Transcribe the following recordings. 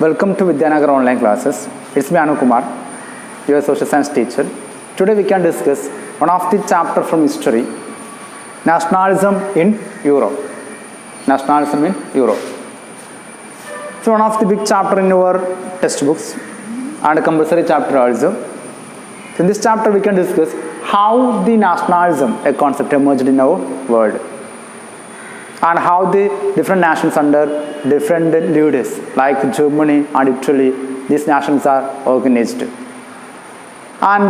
Welcome to Vidyanagar online classes. It's me Anu Kumar, your social science teacher. Today we can discuss one of the chapter from history, nationalism in Europe. Nationalism in Europe. So one of the big chapter in your textbooks and a compulsory chapter also. So in this chapter we can discuss how the nationalism, a concept, emerged in our world, and how the different nations under different leaders like Germany and Italy, these nations are organized, and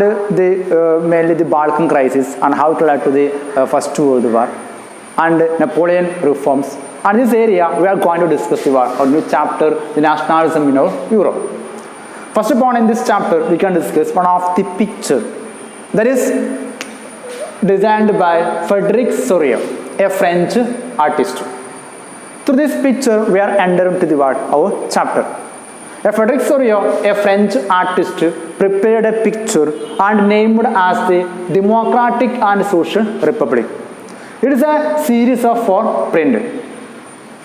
mainly the Balkan crisis and how it led to the First World War and Napoleon reforms. And in this area we are going to discuss our new chapter, the nationalism in our Europe. First of all, in this chapter we can discuss one of the picture that is designed by Frederic Soriot, a French artist. Through this picture we are entering to our chapter. Frederic Soriot, a French artist, prepared a picture and named as the Democratic and Social Republic. It is a series of 4 print.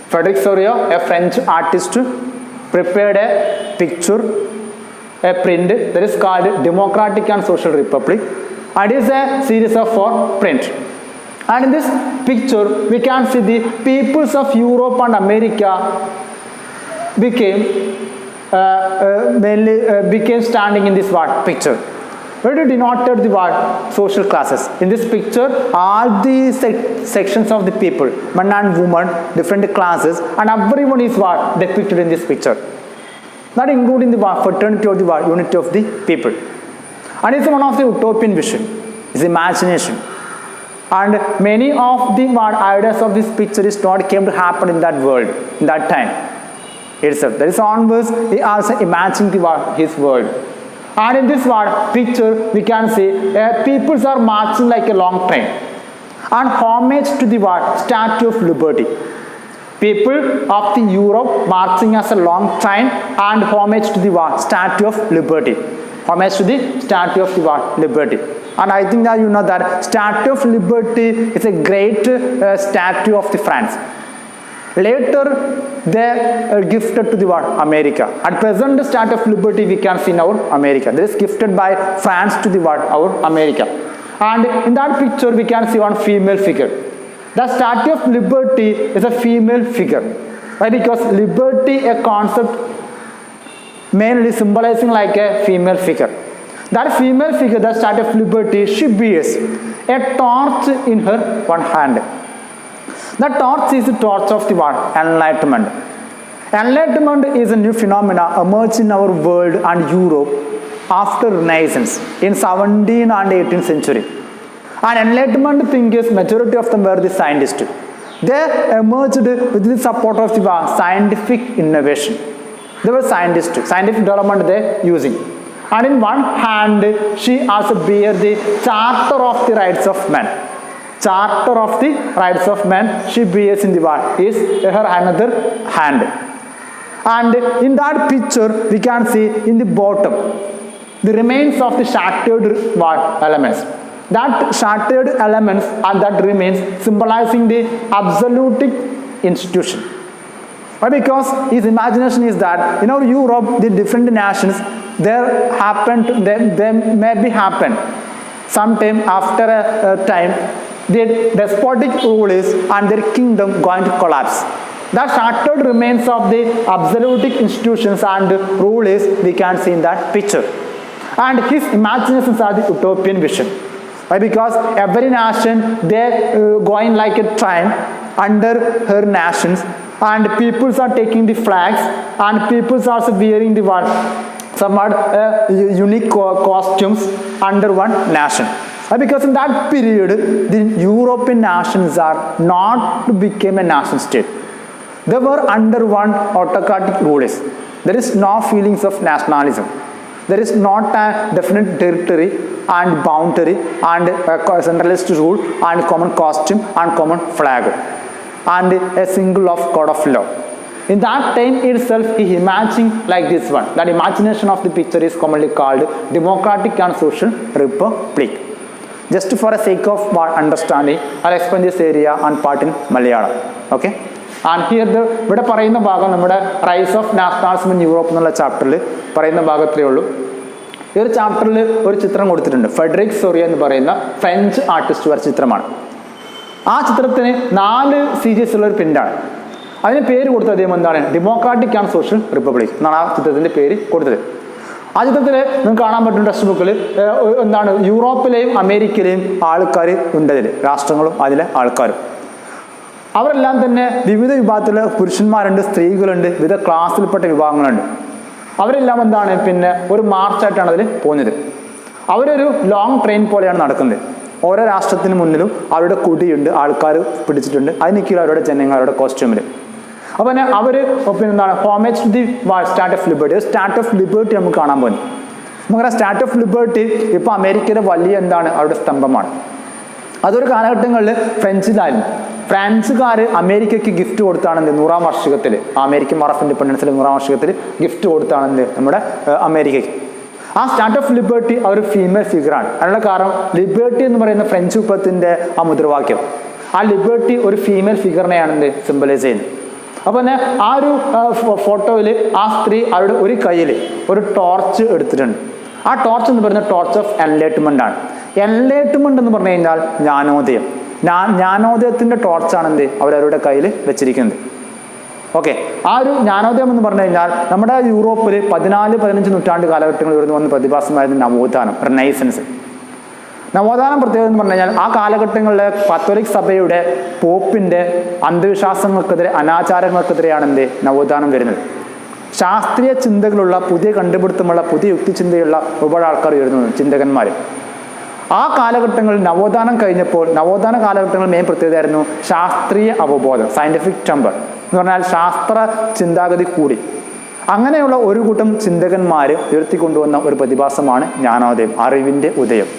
Frederic Soriot, a French artist, prepared a picture, a print that is called Democratic and Social Republic, and it is a series of 4 print. And in this picture we can see the peoples of Europe and America became standing in this picture. Where it denoted the social classes. In this picture all the sections of the people, men and women, different classes, and everyone is depicted in this picture, not including the fraternity or the unity of the people. And it's one of the utopian vision, it's imagination. And many of the ideas of this picture is not came to happen in that world, in that time itself. That is onwards he also imagined his world. And in this picture we can see peoples are marching like a long train and homage to the Statue of Liberty. People of the Europe marching as a long train and homage to the Statue of Liberty. Homage to the Statue of the Liberty. And I think that you know that Statue of Liberty is a great statue of the France. Later they gifted to the America. At present the Statue of Liberty we can see in our America. This is gifted by France to the our America. And in that picture we can see one female figure. The Statue of Liberty is a female figure. Why? Because liberty, a concept mainly symbolizing like a female figure. That female figure, the Statue of Liberty, she bears a torch in her one hand. The torch is the torch of the Enlightenment. Enlightenment is a new phenomena emerged in our world and Europe after Renaissance in 17th and 18th century. And Enlightenment thinkers, majority of them were the scientists. They emerged with the support of the scientific innovation. They were scientific development they using. And in one hand she also bear the Charter of the Rights of Man. Charter of the Rights of Man she bears in the is her another hand. And in that picture we can see in the bottom the remains of the shattered elements. That shattered elements and that remains symbolizing the absolute institution. Why? Because his imagination is that in our Europe the different nations there maybe happen sometime after a time the despotic rulers and their kingdom going to collapse. The shattered remains of the absolute institutions and rulers we can see in that picture. And his imaginations are the utopian vision. Why? Because every nation they going like a train under her nations, and peoples are taking the flags, and peoples are also wearing the somewhat unique costumes under one nation. Because in that period the European nations are not to become a nation state. They were under one autocratic rulers. There is no feelings of nationalism. There is not a definite territory and boundary and a centralized rule and common costume and common flag and a single of code of law. In that time itself he imagined like this one. That imagination of the picture is commonly called Democratic and Social Republic. Just for the sake of understanding, I'll explain this area and part in Malayalam. Okay. And here ഇവിടെ പറയുന്ന ഭാഗം നമ്മുടെ rise of nationalism in Europe എന്നുള്ള ചാപ്റ്ററിൽ പറയുന്ന ഭാഗത്തിലേ ഉള്ളൂ. ഈ ഒരു ചാപ്റ്ററിൽ ഒരു ചിത്രം കൊടുത്തിട്ടുണ്ട്. ഫെഡറിക് സോറിയ എന്ന് പറയുന്ന ഫ്രഞ്ച് ആർട്ടിസ്റ്റ് വരച്ച ചിത്രമാണ്. ആ ചിത്രത്തിന് 4 CGS ഉള്ള ഒരു പ്രിന്റാണ്. അതിന് പേര് കൊടുത്തത് അദ്ദേഹം എന്താണ്, ഡെമോക്രാറ്റിക് ആൻഡ് സോഷ്യൽ റിപ്പബ്ലിക് എന്നാണ് ആ ചിത്രത്തിന്റെ പേര് കൊടുത്തത്. ആ ചിത്രത്തിൽ നിങ്ങൾക്ക് കാണാൻ പറ്റും ടെക്സ്റ്റ് ബുക്കിൽ എന്താണ് യൂറോപ്പിലെയും അമേരിക്കയിലെയും ആൾക്കാർ ഉണ്ട്, അതിൽ രാഷ്ട്രങ്ങളും അതിലെ ആൾക്കാരും. അവരെല്ലാം തന്നെ വിവിധ വിഭാഗത്തിലെ പുരുഷന്മാരുണ്ട്, സ്ത്രീകളുണ്ട്, വിവിധ ക്ലാസ്സിൽപ്പെട്ട വിഭാഗങ്ങളുണ്ട്. അവരെല്ലാം എന്താണ് പിന്നെ ഒരു മാർച്ചായിട്ടാണ് അതിൽ പോകുന്നത്. അവരൊരു ലോങ് ട്രെയിൻ പോലെയാണ് നടക്കുന്നത്. ഓരോ രാഷ്ട്രത്തിന് മുന്നിലും അവരുടെ കൊടിയുണ്ട്, ആൾക്കാർ പിടിച്ചിട്ടുണ്ട്, അതിന് കീഴിൽ അവരുടെ ജനങ്ങൾ അവരുടെ കോസ്റ്റ്യൂമിൽ. അപ്പോൾ തന്നെ അവർ പിന്നെ എന്താണ് homage to the statue of liberty, statue of liberty നമുക്ക് കാണാൻ പോകുന്നു. നമുക്കറിയാം സ്റ്റാറ്റ് ഓഫ് ലിബർട്ടി ഇപ്പോൾ അമേരിക്കയുടെ വലിയ എന്താണ് അവരുടെ സ്തംഭമാണ്. അതൊരു കാലഘട്ടങ്ങളിൽ ഫ്രഞ്ചിലായിരുന്നു. ഫ്രാൻസുകാർ അമേരിക്കയ്ക്ക് ഗിഫ്റ്റ് കൊടുത്താണ് 100ാം വാർഷികത്തിൽ, അമേരിക്കൻ വാർ ഓഫ് ഇൻഡിപെൻഡൻസിലെ 100ാം വാർഷികത്തിൽ ഗിഫ്റ്റ് കൊടുത്താണ് നമ്മുടെ അമേരിക്കയ്ക്ക്. ആ സ്റ്റാറ്റ് ഓഫ് ലിബർട്ടി ആ ഒരു ഫീമെയിൽ ഫിഗറാണ്. അതിനുള്ള കാരണം ലിബർട്ടി എന്ന് പറയുന്ന ഫ്രഞ്ച് വിപ്ലവത്തിൻ്റെ ആ മുദ്രാവാക്യം, ആ ലിബർട്ടി ഒരു ഫീമെയിൽ ഫിഗറിനെയാണ് സിംബലൈസ് ചെയ്യുന്നത്. അപ്പോൾ തന്നെ ആ ഒരു ഫോട്ടോയിൽ ആ സ്ത്രീ അവരുടെ ഒരു കയ്യിൽ ഒരു ടോർച്ച് എടുത്തിട്ടുണ്ട്. ആ ടോർച്ച് എന്ന് പറയുന്നത് ടോർച്ച് ഓഫ് എൻലൈറ്റ്മെൻ്റ് ആണ്. എൻലൈറ്റ്മെൻ്റ് എന്ന് പറഞ്ഞു കഴിഞ്ഞാൽ ജ്ഞാനോദയം. ജ്ഞാനോദയത്തിൻ്റെ ടോർച്ചാണ് അവരവരുടെ കയ്യിൽ വെച്ചിരിക്കുന്നത്. ഓക്കെ, ആ ഒരു ജ്ഞാനോദയം എന്ന് പറഞ്ഞു കഴിഞ്ഞാൽ നമ്മുടെ യൂറോപ്പിൽ 14-15 നൂറ്റാണ്ട് കാലഘട്ടങ്ങളിൽ ഉയർന്നു വന്ന പ്രതിഭാസമായിരുന്നു നവോത്ഥാനം, റിനൈസൻസ്. നവോത്ഥാനം പ്രത്യേകത എന്ന് പറഞ്ഞു കഴിഞ്ഞാൽ ആ കാലഘട്ടങ്ങളിലെ കത്തോലിക് സഭയുടെ പോപ്പിൻ്റെ അന്ധവിശ്വാസങ്ങൾക്കെതിരെ, അനാചാരങ്ങൾക്കെതിരെയാണ് നവോത്ഥാനം വരുന്നത്. ശാസ്ത്രീയ ചിന്തകളുള്ള, പുതിയ കണ്ടുപിടുത്തമുള്ള, പുതിയ യുക്തിചിന്തയുള്ള ഒരുപാട് ആൾക്കാർ ഉയർന്നു, ചിന്തകന്മാർ. ആ കാലഘട്ടങ്ങളിൽ നവോത്ഥാനം കഴിഞ്ഞപ്പോൾ, നവോത്ഥാന കാലഘട്ടങ്ങളിൽ മെയിൻ പ്രത്യേകതയായിരുന്നു ശാസ്ത്രീയ അവബോധം, സയൻറ്റിഫിക് ടെമ്പർ എന്ന് പറഞ്ഞാൽ ശാസ്ത്ര ചിന്താഗതി കൂടി. അങ്ങനെയുള്ള ഒരു കൂട്ടം ചിന്തകന്മാർ ഉയർത്തിക്കൊണ്ടുവന്ന ഒരു പ്രതിഭാസമാണ് ജ്ഞാനോദയം, അറിവിൻ്റെ ഉദയം.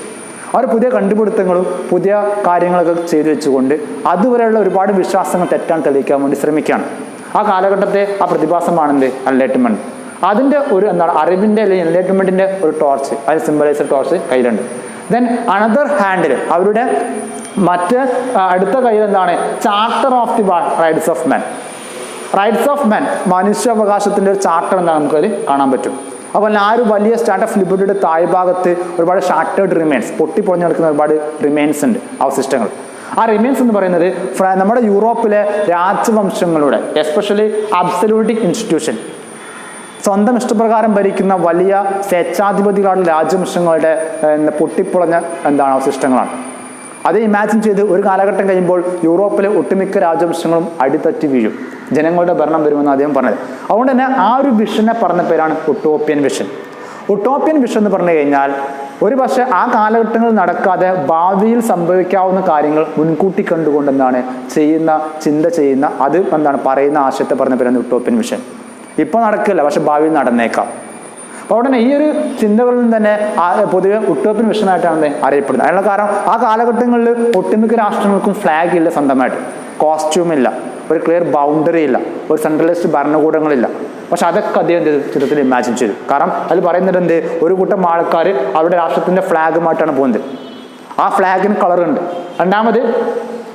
അവർ പുതിയ കണ്ടുപിടുത്തങ്ങളും പുതിയ കാര്യങ്ങളൊക്കെ ചെയ്തു വെച്ചുകൊണ്ട് അതുവരെയുള്ള ഒരുപാട് വിശ്വാസങ്ങൾ തെറ്റാൻ തെളിയിക്കാൻ വേണ്ടി ശ്രമിക്കുകയാണ്. ആ കാലഘട്ടത്തെ ആ പ്രതിഭാസമാണെന്ത് എൻലൈറ്റ്മെൻറ്റ്. അതിൻ്റെ ഒരു എന്താണ് അറിവിൻ്റെ അല്ലെങ്കിൽ എൻലൈറ്റ്മെൻറ്റിൻ്റെ ഒരു ടോർച്ച്, അതിൽ സിംബലൈസർ ടോർച്ച് കയ്യിലുണ്ട്. ദെൻ അനദർ ഹാൻഡിൽ അവരുടെ അടുത്ത കയ്യിൽ എന്താണ് charter of the rights of men. Rights of men, മനുഷ്യാവകാശത്തിൻ്റെ ഒരു ചാർട്ടർ എന്താണ് നമുക്കതിൽ കാണാൻ പറ്റും. അപ്പോൾ ആ ഒരു വലിയ സ്റ്റാറ്റ് ഓഫ് ലിബർട്ടിയുടെ താഴ്ഭാഗത്ത് ഒരുപാട് ഷാറ്റേർഡ് റിമെയിൻസ്, പൊട്ടിപ്പൊളിഞ്ഞ് നടക്കുന്ന ഒരുപാട് റിമെയിൻസ് ഉണ്ട്, അവശിഷ്ടങ്ങൾ. ആ റിമെയിൻസ് എന്ന് പറയുന്നത് നമ്മുടെ യൂറോപ്പിലെ രാജവംശങ്ങളുടെ, എസ്പെഷ്യലി അബ്സല്യൂട്ടിക് ഇൻസ്റ്റിറ്റ്യൂഷൻ, സ്വന്തം ഇഷ്ടപ്രകാരം ഭരിക്കുന്ന വലിയ സ്വേച്ഛാധിപതികളാണ് രാജവംശങ്ങളുടെ പൊട്ടിപ്പൊളഞ്ഞ അവശിഷ്ടങ്ങളാണ്. അത് ഇമാജിൻ ചെയ്ത് ഒരു കാലഘട്ടം കഴിയുമ്പോൾ യൂറോപ്പിലെ ഒട്ടുമിക്ക രാജവംശങ്ങളും അടിത്തറ്റി വീഴും, ജനങ്ങളുടെ ഭരണം വരുമെന്ന് അദ്ദേഹം പറഞ്ഞത്. അതുകൊണ്ട് തന്നെ ആ ഒരു വിഷനെ പറഞ്ഞ പേരാണ് ഉട്ടോപ്യൻ വിഷൻ. ഉട്ടോപ്യൻ വിഷൻ എന്ന് പറഞ്ഞു കഴിഞ്ഞാൽ ഒരു പക്ഷേ ആ കാലഘട്ടങ്ങളിൽ നടക്കാതെ ഭാവിയിൽ സംഭവിക്കാവുന്ന കാര്യങ്ങൾ മുൻകൂട്ടി കണ്ടുകൊണ്ട് ചിന്ത ചെയ്യുന്ന അത് പറയുന്ന ആശയത്തെ പറഞ്ഞ പേരാണ് ഉട്ടോപ്യൻ വിഷൻ. ഇപ്പോൾ നടക്കില്ല, പക്ഷെ ഭാവിയിൽ നടന്നേക്കാം. അപ്പോൾ ഉടനെ ഈ ഒരു ചിന്തകളിൽ നിന്ന് തന്നെ പൊതുവെ ഉട്ടോപ്യൻ വിഷനായിട്ടാണ് അറിയപ്പെടുന്നത്. അതിനുള്ള കാരണം ആ കാലഘട്ടങ്ങളിൽ ഒട്ടുമിക്ക രാഷ്ട്രങ്ങൾക്കും ഫ്ലാഗ് ഇല്ല, സ്വന്തമായിട്ട് കോസ്റ്റ്യൂം ഇല്ല, ഒരു ക്ലിയർ ബൗണ്ടറി ഇല്ല, ഒരു സെൻട്രലൈസ്ഡ് ഭരണകൂടങ്ങളില്ല. പക്ഷെ അതൊക്കെ അദ്ദേഹം ചിത്രത്തിൽ ഇമാജിൻ ചെയ്തു. കാരണം അതിൽ പറയുന്നത് ഒരു കൂട്ടം ആൾക്കാർ അവരുടെ രാഷ്ട്രത്തിൻ്റെ ഫ്ലാഗുമായിട്ടാണ് പോകുന്നത്. ആ ഫ്ലാഗിന് കളറുണ്ട്. രണ്ടാമത്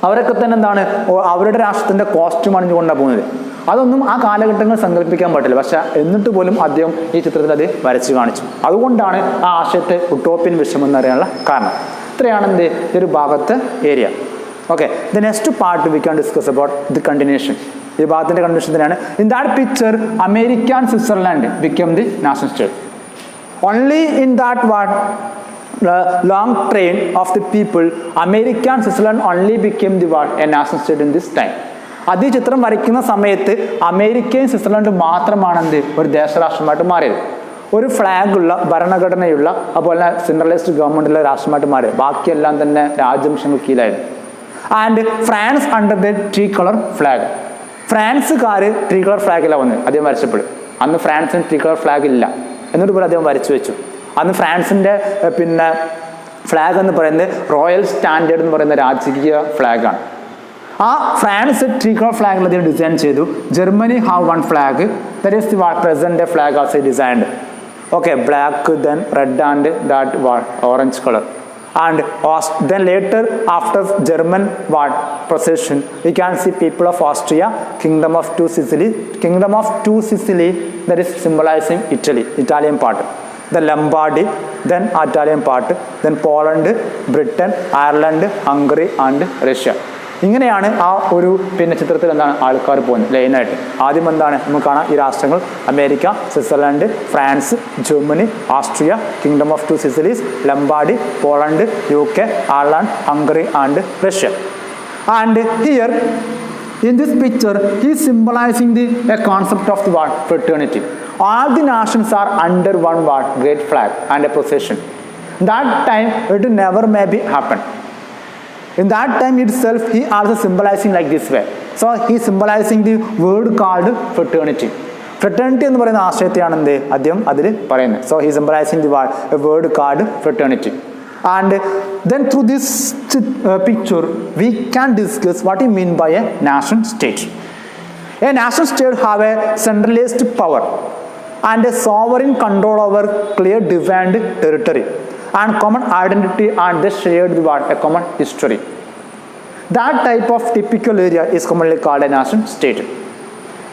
അവരൊക്കെ തന്നെ അവരുടെ രാഷ്ട്രത്തിൻ്റെ കോസ്റ്റ്യൂം അണിഞ്ഞുകൊണ്ടാണ് പോകുന്നത്. അതൊന്നും ആ കാലഘട്ടങ്ങൾ സങ്കല്പിക്കാൻ പറ്റില്ല. പക്ഷെ എന്നിട്ട് പോലും അദ്ദേഹം ഈ ചിത്രത്തിൽ അത് വരച്ചു കാണിച്ചു. അതുകൊണ്ടാണ് ആ ആശയത്തെ ഉട്ടോപ്യൻ വിഷം എന്നറിയാനുള്ള കാരണം. ഇത്രയാണ് ഈ ഒരു ഭാഗത്തെ area. Okay, the next part we can discuss about the continuation. ഈ ഭാഗത്തിൻ്റെ കണ്ടിന്യൂഷൻ തന്നെയാണ്. In that picture America and Switzerland become the national state. Only in that long train of the people, America and Switzerland only became a national state in this time. അത് ഈ ചിത്രം വരയ്ക്കുന്ന സമയത്ത് അമേരിക്കയും സ്വിറ്റ്സർലൻഡും മാത്രമാണ് ഒരു ദേശരാഷ്ട്രമായിട്ട് മാറിയത്. ഒരു ഫ്ലാഗുള്ള, ഭരണഘടനയുള്ള, അതുപോലെ സെൻട്രലൈസ്ഡ് ഗവൺമെൻറ്റുള്ള രാഷ്ട്രമായിട്ട് മാറിയത്. ബാക്കിയെല്ലാം തന്നെ രാജവംശങ്ങൾ കീഴിലായിരുന്നു. And France under the tricolour flag. ഫ്രാൻസുകാർ ട്രീ കളർ ഫ്ലാഗിലാണ് വന്നത്. അദ്ദേഹം വരച്ചപ്പെടും. അന്ന് ഫ്രാൻസിന് ട്രീ കളർ ഫ്ലാഗ് ഇല്ല, എന്നിട്ട് പോലും അദ്ദേഹം വരച്ചു വെച്ചു. അന്ന് ഫ്രാൻസിൻ്റെ ഫ്ലാഗ് എന്ന് പറയുന്നത് റോയൽ സ്റ്റാൻഡേർഡ് എന്ന് പറയുന്ന രാജകീയ ഫ്ലാഗാണ്. ആ ഫ്രാൻസ് ട്രീ കളർ ഫ്ലാഗിൽ അദ്ദേഹം ഡിസൈൻ ചെയ്തു. Germany have one flag, that is the present day flag also designed. Okay, black, then red and that orange colour. And then later, after German possession, we can see people of Austria, Kingdom of Sicily, that is symbolizing Italy, Italian part. The Lombardy, then Italian part, then Poland, Britain, Ireland, Hungary and Russia. ഇങ്ങനെയാണ് ആ ഒരു പിന്നെ ചിത്രത്തിൽ എന്താണ് ആൾക്കാർ പോകുന്നത് ലൈനായിട്ട്. ആദ്യം എന്താണ് നമുക്ക് കാണാം, ഈ രാഷ്ട്രങ്ങൾ America, Switzerland, France, Germany, Austria, kingdom of 2 Sicilies, Lombardy, Poland, UK, Ireland, Hungary and Russia. And here in this picture he is symbolizing a concept of the fraternity. All the nations are under one great flag and a procession. That time it never maybe happen. In that time itself he also symbolizing like this way. So he symbolizing the word called fraternity. Fraternity എന്ന് പറയുന്ന ആശയത്തെയാണ് എന്ത് അദ്ദേഹം അതിൽ പറയുന്നത്. So he symbolizing the a word called fraternity. And then through this picture we can discuss what he mean by a nation state. A nation state have a centralized power and a sovereign control over clear defined territory and common identity, and they shared a common history. That type of typical area is commonly called a nation state.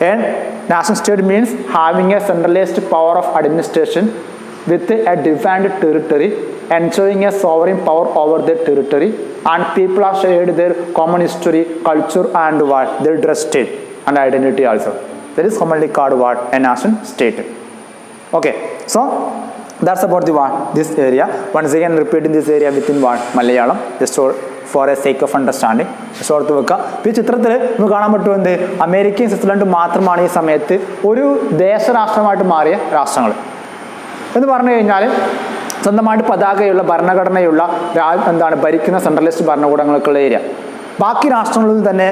And nation state means having a centralized power of administration with a defined territory, enjoying a sovereign power over their territory, and people have shared their common history, culture and their dress state and identity also. That is commonly called a nation state. Okay, so that's about this area. Once again repeating this area within Malayalam, just for a sake of understanding. ഓർത്ത് വെക്കുക. ഈ ചിത്രത്തിൽ നമുക്ക് കാണാൻ പറ്റും എന്ത്, അമേരിക്കയും സ്വിറ്റ്സർലൻഡും മാത്രമാണ് ഈ സമയത്ത് ഒരു ദേശരാഷ്ട്രമായിട്ട് മാറിയ രാഷ്ട്രങ്ങൾ എന്ന് പറഞ്ഞു കഴിഞ്ഞാൽ സ്വന്തമായിട്ട് പതാകയുള്ള ഭരണഘടനയുള്ള എന്താണ് ഭരിക്കുന്ന സെൻട്രലിസ്റ്റ് ഭരണകൂടങ്ങൾക്കുള്ള ഏരിയ. ബാക്കി രാഷ്ട്രങ്ങളിൽ തന്നെ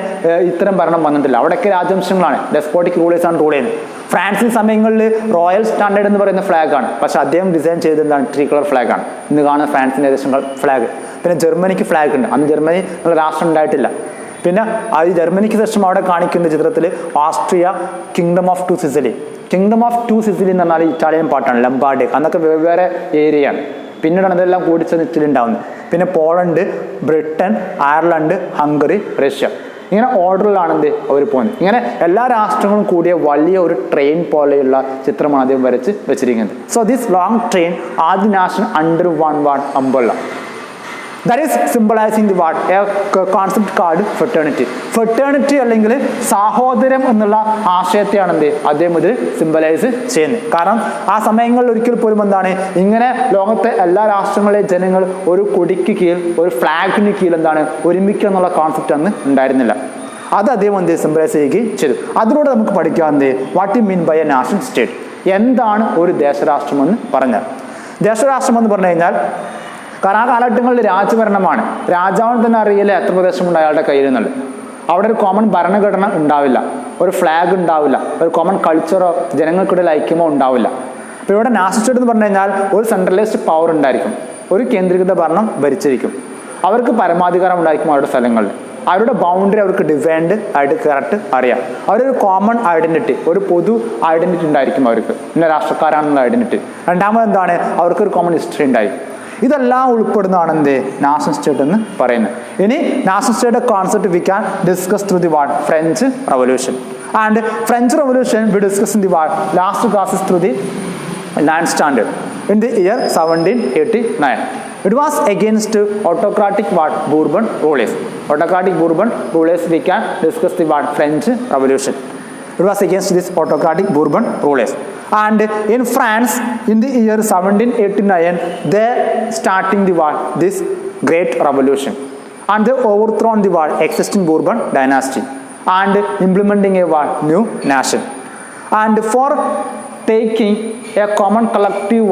ഇത്തരം ഭരണം വന്നിട്ടില്ല. അവിടെയൊക്കെ രാജവംശങ്ങളാണ്, ഡെസ്പോട്ടിക് റൂളേഴ്സാണ് റൂൾ ചെയ്യുന്നത്. ഫ്രാൻസിൽ സമയങ്ങളിൽ റോയൽ സ്റ്റാൻഡേർഡ് എന്ന് പറയുന്ന ഫ്ലാഗാണ്, പക്ഷെ അദ്ദേഹം ഡിസൈൻ ചെയ്തത് എന്താണ്, 3 കളർ ഫ്ലാഗാണ് ഇന്ന് കാണുന്ന ഫ്രാൻസിൻ്റെ ദേശങ്ങൾ ഫ്ലാഗ്. പിന്നെ ജർമ്മനിക്ക് ഫ്ലാഗ് ഉണ്ട്, അന്ന് ജർമ്മനി രാഷ്ട്രം ഉണ്ടായിട്ടില്ല. പിന്നെ ഈ ജർമ്മനിക്ക് ശേഷം അവിടെ കാണിക്കുന്ന ചിത്രത്തിൽ Austria, kingdom of 2 Sicily. Kingdom of 2 Sicily എന്ന് പറഞ്ഞാൽ ഇറ്റാലിയൻ പാർട്ടാണ്, ലംബാർഡ്, അന്നൊക്കെ വെവ്വേറെ ഏരിയയാണ്. പിന്നീടാണ് ഇതെല്ലാം കൂടിച്ചെന്ന് ഇറ്റലിണ്ടാവുന്നത്. പിന്നെ Poland, Britain, Ireland, Hungary, Russia, ഇങ്ങനെ ഓർഡറിലാണ് എന്ത് അവർ പോകുന്നത്. ഇങ്ങനെ എല്ലാ രാഷ്ട്രങ്ങളും കൂടിയ വലിയ ഒരു ട്രെയിൻ പോലെയുള്ള ചിത്രമാണ് അദ്ദേഹം വരച്ച് വെച്ചിരിക്കുന്നത്. So this long train are the nation under one umbrella. That is symbolizing the a concept called fraternity. Fraternity അല്ലെങ്കിൽ സഹോദരം എന്നുള്ള ആശയത്തെയാണ് എന്ത് അദ്ദേഹം ഇതിൽ സിംബലൈസ് ചെയ്യുന്നത്. കാരണം ആ സമയങ്ങളിൽ ഒരിക്കൽ പോലും എന്താണ് ഇങ്ങനെ ലോകത്തെ എല്ലാ രാഷ്ട്രങ്ങളിലെ ജനങ്ങൾ ഒരു കൊടിക്ക് കീഴിൽ, ഒരു ഫ്ലാഗിന് കീഴിൽ എന്താണ് ഒരുമിക്കുക എന്നുള്ള കോൺസെപ്റ്റ് അന്ന് ഉണ്ടായിരുന്നില്ല. അത് അദ്ദേഹം എന്ത് സിംബലൈസ് ചെയ്യുകയും ചെയ്തു. അതിലൂടെ നമുക്ക് പഠിക്കാവുന്നത് what you mean by a nation state, എന്താണ് ഒരു ദേശരാഷ്ട്രമെന്ന് പറഞ്ഞാൽ. ദേശരാഷ്ട്രം എന്ന് പറഞ്ഞു കഴിഞ്ഞാൽ കാരണം ആ കാലഘട്ടങ്ങളിൽ രാജഭരണമാണ്, രാജാവിന് തന്നെ അറിയില്ല എത്ര പ്രദേശമുണ്ട് അയാളുടെ കയ്യിൽ നിന്നുള്ളത്. അവിടെ ഒരു കോമൺ ഭരണഘടന ഉണ്ടാവില്ല, ഒരു ഫ്ലാഗ് ഉണ്ടാവില്ല, ഒരു കോമൺ കൾച്ചറോ ജനങ്ങൾക്കിടയിൽ ഐക്യമോ ഉണ്ടാവില്ല. അപ്പോൾ ഇവിടെ നാഷൻ സ്റ്റേറ്റ് എന്ന് പറഞ്ഞു കഴിഞ്ഞാൽ ഒരു സെൻട്രലൈസ്ഡ് പവർ ഉണ്ടായിരിക്കും, ഒരു കേന്ദ്രീകൃത ഭരണം ഭരിച്ചിരിക്കും, അവർക്ക് പരമാധികാരം ഉണ്ടായിരിക്കും അവരുടെ സ്ഥലങ്ങളിൽ, അവരുടെ ബൗണ്ടറി അവർക്ക് ഡിഫൈൻഡ് ആയിട്ട് കറക്റ്റ് അറിയാം, അവരൊരു കോമൺ ഐഡൻറ്റിറ്റി, ഒരു പൊതു ഐഡൻറ്റിറ്റി ഉണ്ടായിരിക്കും അവർക്ക്, ഇന്ന രാഷ്ട്രക്കാരാണെന്നുള്ള ഐഡൻറ്റിറ്റി. രണ്ടാമത് എന്താണ്, അവർക്കൊരു കോമൺ ഹിസ്റ്ററി ഉണ്ടായിരിക്കും. ഇതെല്ലാം ഉൾപ്പെടുന്നതാണ് എന്ത് നാഷൻ സ്റ്റേറ്റ് എന്ന് പറയുന്നത്. ഇനി nation state concept we can discuss through the French revolution. And French revolution we discuss in the last classes through the 9th standard in the year 1789. It was against autocratic Bourbon rulers. Autocratic Bourbon rulers we can discuss the French Revolution. It was against this autocratic Bourbon rulers. And in France, in the year 1789, they starting the this great revolution, and they overthrown the existing Bourbon dynasty and implementing a new nation. And for taking a common collective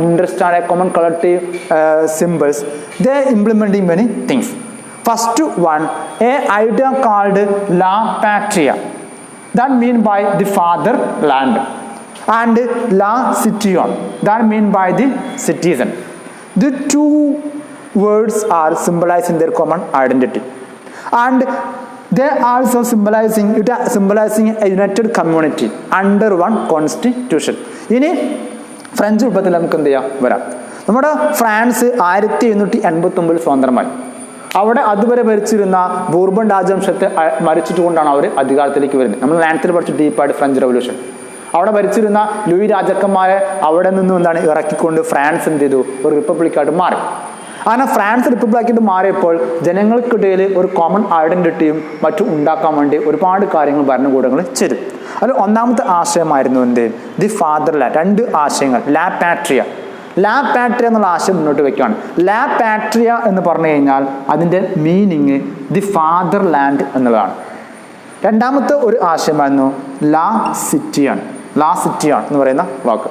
interest and a common collective symbols, they implementing many things. First one, a idea called la patria, that mean by the fatherland, and la citoyen, that mean by the citizen. The two words are symbolizing their common identity, and they also symbolizing a united community under one constitution. ഇനി French രൂപത്തിൽ നമുക്ക് എന്ത് ചെയ്യാം വരാം. നമ്മുടെ France 1789 സ്വതന്ത്രമായി. അവിടെ അതുവരെ ഭരിച്ചിരുന്ന ബൂർബൺ രാജവംശത്തെ മരിച്ചിട്ടുകൊണ്ടാണ് അവർ അധികാരത്തിലേക്ക് വരുന്നത്. നമ്മൾ നേരത്തെ പഠിച്ച ഡീപ്പായിട്ട് ഫ്രഞ്ച് റവല്യൂഷൻ. അവിടെ ഭരിച്ചിരുന്ന ലൂയി രാജാക്കന്മാരെ അവിടെ നിന്നും എന്താണ് ഇറക്കിക്കൊണ്ട് ഫ്രാൻസ് എന്ത് ചെയ്തു, ഒരു റിപ്പബ്ലിക്കായിട്ട് മാറി. അങ്ങനെ ഫ്രാൻസ് റിപ്പബ്ലിക്കായിട്ട് മാറിയപ്പോൾ ജനങ്ങൾക്കിടയിൽ ഒരു കോമൺ ഐഡന്റിറ്റിയും മറ്റും ഉണ്ടാക്കാൻ വേണ്ടി ഒരുപാട് കാര്യങ്ങൾ ഭരണകൂടങ്ങൾ ചെയ്തു. അതിൽ ഒന്നാമത്തെ ആശയമായിരുന്നു എന്ത്, ദി ഫാദർലാൻഡ്. 2 ആശയങ്ങൾ, ലാ പാട്രിയ എന്നുള്ള ആശയം മുന്നോട്ട് വെക്കുകയാണ്. ലാ പാട്രിയ എന്ന് പറഞ്ഞു കഴിഞ്ഞാൽ അതിൻ്റെ മീനിങ് ദി ഫാദർലാൻഡ് എന്നുള്ളതാണ്. രണ്ടാമത്തെ ഒരു ആശയമായിരുന്നു ലാ സിറ്റിയൻ എന്ന് പറയുന്ന വാക്ക്.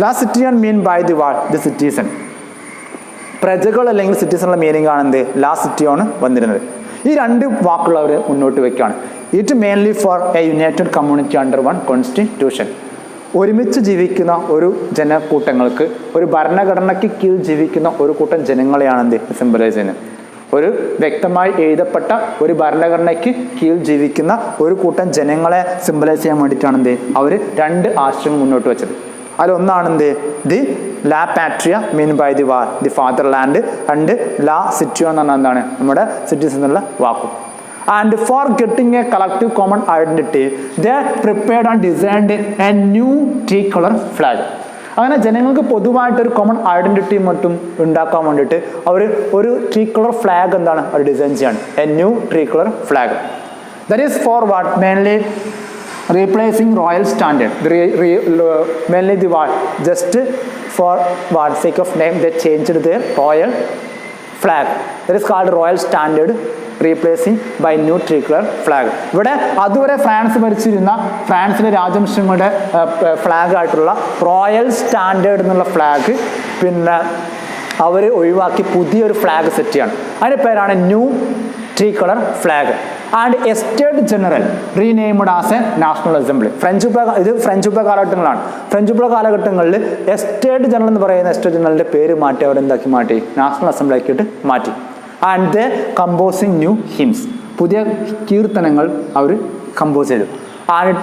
ലാ സിറ്റിയൻ mean by the word the citizen. പ്രജകൾ അല്ലെങ്കിൽ സിറ്റിസണുള്ള മീനിങ് ആണ് എന്ത്, ലാ സിറ്റിയാണ് വന്നിരുന്നത്. ഈ 2 വാക്കുകൾ അവർ മുന്നോട്ട് വെക്കുകയാണ്. It mainly four A United community under one constitution. ഒരുമിച്ച് ജീവിക്കുന്ന ഒരു ജനക്കൂട്ടങ്ങൾക്ക്, ഒരു ഭരണഘടനയ്ക്ക് കീഴിൽ ജീവിക്കുന്ന ഒരു കൂട്ടം ജനങ്ങളെയാണ് എന്ത് സിംബലൈസ് ചെയ്യുന്നത്. ഒരു വ്യക്തമായി എഴുതപ്പെട്ട ഒരു ഭരണഘടനയ്ക്ക് കീഴിൽ ജീവിക്കുന്ന ഒരു കൂട്ടം ജനങ്ങളെ സിംബലൈസ് ചെയ്യാൻ വേണ്ടിയിട്ടാണ് എന്ത് അവർ 2 ആശയങ്ങൾ മുന്നോട്ട് വെച്ചത്. അതിലൊന്നാണ് എന്ത്, ദി ലാ പാട്രിയ mean by the war the fatherland, and ലാ സിറ്റിയോ എന്ന് പറഞ്ഞാൽ എന്താണ്, നമ്മുടെ സിറ്റിസൺ എന്നുള്ള വാക്കും. And for getting a collective common identity, they prepared and designed a new tricolor flag. അങ്ങനെ ജനങ്ങൾക്ക് പൊതുവായിട്ടൊരു കോമൺ ഐഡന്റിറ്റി മറ്റും ഉണ്ടാക്കാൻ വേണ്ടിയിട്ട് അവർ ഒരു ട്രീകളർ ഫ്ലാഗ് എന്താണ് അവർ ഡിസൈൻ ചെയ്യാണ്, a new tricolour flag. That is for what, mainly replacing royal standard. Mainly the what, just for what sake of name they changed their royal flag. That is called royal standard replacing by new tricolour flag. ഇവിടെ അതുവരെ France ഭരിച്ചിരുന്ന ഫ്രാൻസിലെ രാജവംശങ്ങളുടെ flag ആയിട്ടുള്ള royal standard എന്നുള്ള flag പിന്നെ അവർ ഒഴിവാക്കി പുതിയൊരു ഫ്ലാഗ് സെറ്റ് ചെയ്യാണ്. അതിൻ്റെ പേരാണ് new tricolour flag. And estate general renamed as a national assembly. French വിപ്ലവ കാലഘട്ടങ്ങളാണ്. ഫ്രഞ്ച് വിപ്ലവ കാലഘട്ടങ്ങളിൽ എസ്റ്റേറ്റ് ജനറൽ എന്ന് പറയുന്ന എസ്റ്റേറ്റ് ജനറലിൻ്റെ പേര് മാറ്റി അവർ എന്താക്കി മാറ്റി, നാഷണൽ അസംബ്ലി ആക്കിയിട്ട് മാറ്റി. And the composing new Hinds, പുതിയ കീർത്തനങ്ങൾ അവർ കമ്പോസ് ചെയ്തു. And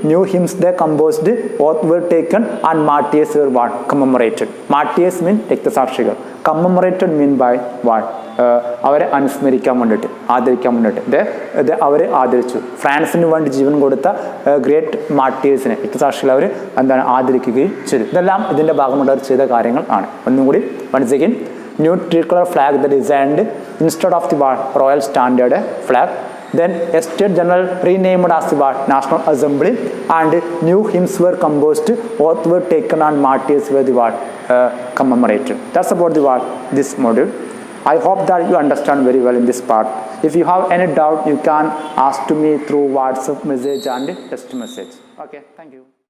new Hinds the composed oath were taken and martyrs were what commemorated. martyrs mean രക്തസാക്ഷികൾ, commemorated mean by what, അവരെ അനുസ്മരിക്കാൻ വേണ്ടിയിട്ട്, ആദരിക്കാൻ വേണ്ടിയിട്ട് അവരെ ആദരിച്ചു. ഫ്രാൻസിന് വേണ്ടി ജീവൻ കൊടുത്ത ഗ്രേറ്റ് മാർട്ടിയേഴ്സിനെ, രക്തസാക്ഷികൾ അവർ എന്താണ് ആദരിക്കുകയും ചെയ്തു. ഇതെല്ലാം ഇതിൻ്റെ ഭാഗമായിട്ട് അവർ ചെയ്ത കാര്യങ്ങൾ ആണ്. ഒന്നും കൂടി once again, new tricolor flag that is designed instead of the royal standard flag. Then a state general renamed as the National Assembly, and new hymns were composed, oath were taken, and martyrs were the commemorated. That's about the this module. I hope that you understand very well in this part. If you have any doubt, you can ask to me through WhatsApp message and text message. Okay, thank you.